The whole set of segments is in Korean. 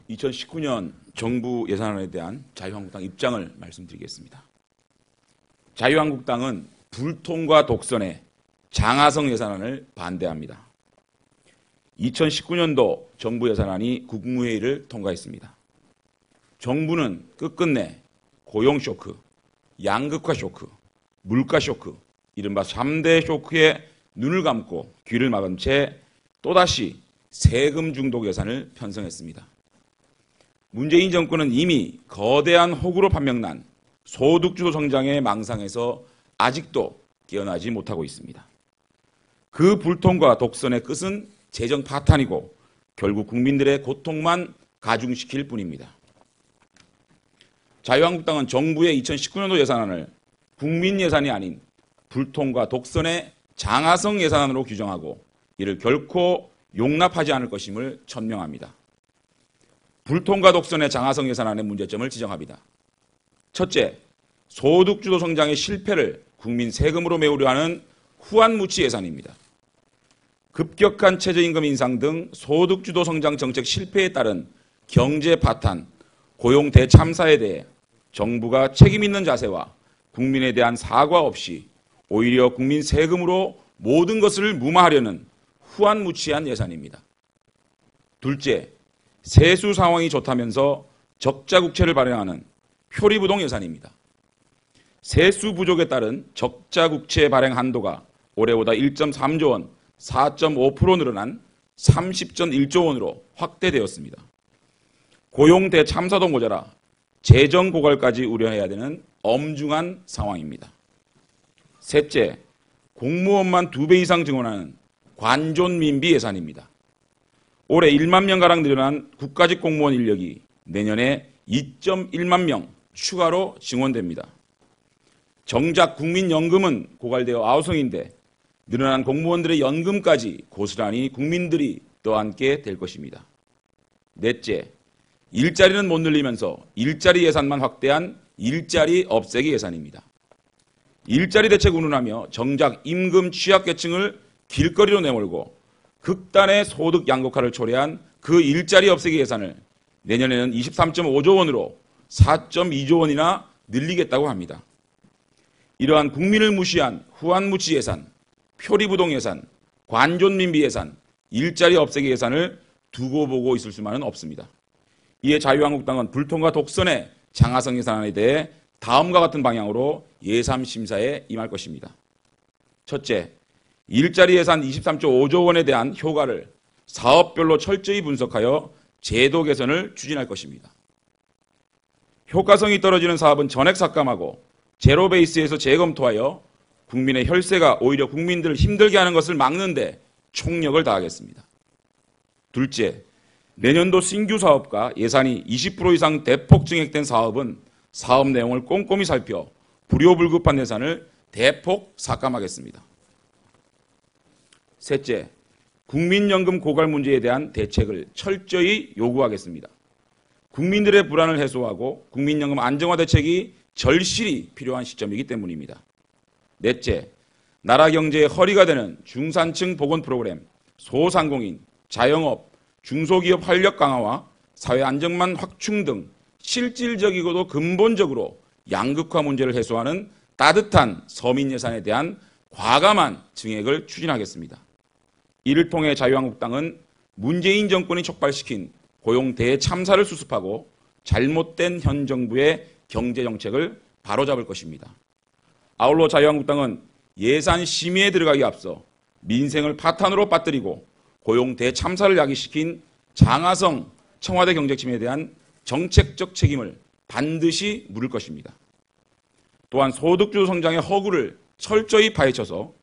2019년 정부 예산안에 대한 자유한국당 입장을 말씀드리겠습니다. 자유한국당은 불통과 독선의 장하성 예산안을 반대합니다. 2019년도 정부 예산안이 국무회의를 통과했습니다. 정부는 끝끝내 고용 쇼크, 양극화 쇼크, 물가 쇼크, 이른바 3대 쇼크에 눈을 감고 귀를 막은 채 또다시 세금 중독 예산을 편성했습니다. 문재인 정권은 이미 거대한 호구로 판명난 소득주도 성장의 망상에서 아직도 깨어나지 못하고 있습니다. 그 불통과 독선의 끝은 재정 파탄이고 결국 국민들의 고통만 가중시킬 뿐입니다. 자유한국당은 정부의 2019년도 예산안을 국민 예산이 아닌 불통과 독선의 장하성 예산안으로 규정하고 이를 결코 용납하지 않을 것임을 천명합니다. 불통과 독선의 장하성 예산안의 문제점을 지적합니다. 첫째, 소득주도 성장의 실패를 국민 세금으로 메우려 하는 후한무치 예산입니다. 급격한 최저임금 인상 등 소득주도 성장 정책 실패에 따른 경제 파탄, 고용 대참사에 대해 정부가 책임 있는 자세와 국민에 대한 사과 없이 오히려 국민 세금으로 모든 것을 무마하려는 후한무치한 예산입니다. 둘째, 세수 상황이 좋다면서 적자 국채를 발행하는 표리부동 예산입니다. 세수 부족에 따른 적자 국채 발행 한도가 올해보다 1.3조 원, 4.5% 늘어난 30.1조 원으로 확대되었습니다. 고용 대참사도 모자라 재정 고갈까지 우려해야 되는 엄중한 상황입니다. 셋째, 공무원만 2배 이상 증원하는 관존민비 예산입니다. 올해 1만 명가량 늘어난 국가직 공무원 인력이 내년에 2.1만 명 추가로 증원됩니다. 정작 국민연금은 고갈되어 아우성인데 늘어난 공무원들의 연금까지 고스란히 국민들이 떠안게 될 것입니다. 넷째, 일자리는 못 늘리면서 일자리 예산만 확대한 일자리 없애기 예산입니다. 일자리 대책 운운하며 정작 임금 취약계층을 길거리로 내몰고 극단의 소득 양극화를 초래한 그 일자리 없애기 예산을 내년에는 23.5조 원으로 4.2조 원이나 늘리겠다고 합니다. 이러한 국민을 무시한 후한무치 예산, 표리부동 예산, 관존민비 예산, 일자리 없애기 예산을 두고 보고 있을 수만은 없습니다. 이에 자유한국당은 불통과 독선의 장하성 예산안에 대해 다음과 같은 방향으로 예산심사에 임할 것입니다. 첫째, 일자리 예산 23.5조 원에 대한 효과를 사업별로 철저히 분석하여 제도 개선을 추진할 것입니다. 효과성이 떨어지는 사업은 전액 삭감하고 제로 베이스에서 재검토하여 국민의 혈세가 오히려 국민들을 힘들게 하는 것을 막는 데 총력을 다하겠습니다. 둘째, 내년도 신규 사업과 예산이 20% 이상 대폭 증액된 사업은 사업 내용을 꼼꼼히 살펴 불효불급한 예산을 대폭 삭감하겠습니다. 셋째, 국민연금 고갈 문제에 대한 대책을 철저히 요구하겠습니다. 국민들의 불안을 해소하고 국민연금 안정화 대책이 절실히 필요한 시점이기 때문입니다. 넷째, 나라 경제의 허리가 되는 중산층 복원 프로그램, 소상공인, 자영업, 중소기업 활력 강화와 사회 안정망 확충 등 실질적이고도 근본적으로 양극화 문제를 해소하는 따뜻한 서민 예산에 대한 과감한 증액을 추진하겠습니다. 이를 통해 자유한국당은 문재인 정권이 촉발시킨 고용 대참사를 수습하고 잘못된 현 정부의 경제정책을 바로잡을 것입니다. 아울러 자유한국당은 예산 심의에 들어가기 앞서 민생을 파탄으로 빠뜨리고 고용 대참사를 야기시킨 장하성 청와대 경제침해에 대한 정책적 책임을 반드시 물을 것입니다. 또한 소득주도 성장의 허구를 철저히 파헤쳐서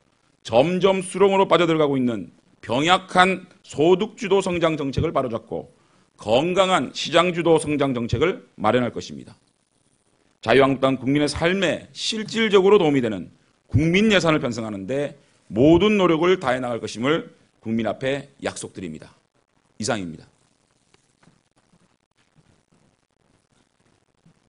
점점 수렁으로 빠져들어가고 있는 병약한 소득주도 성장 정책을 바로잡고 건강한 시장주도 성장 정책을 마련할 것입니다. 자유한국당 국민의 삶에 실질적으로 도움이 되는 국민 예산을 편성하는 데 모든 노력을 다해 나갈 것임을 국민 앞에 약속드립니다. 이상입니다.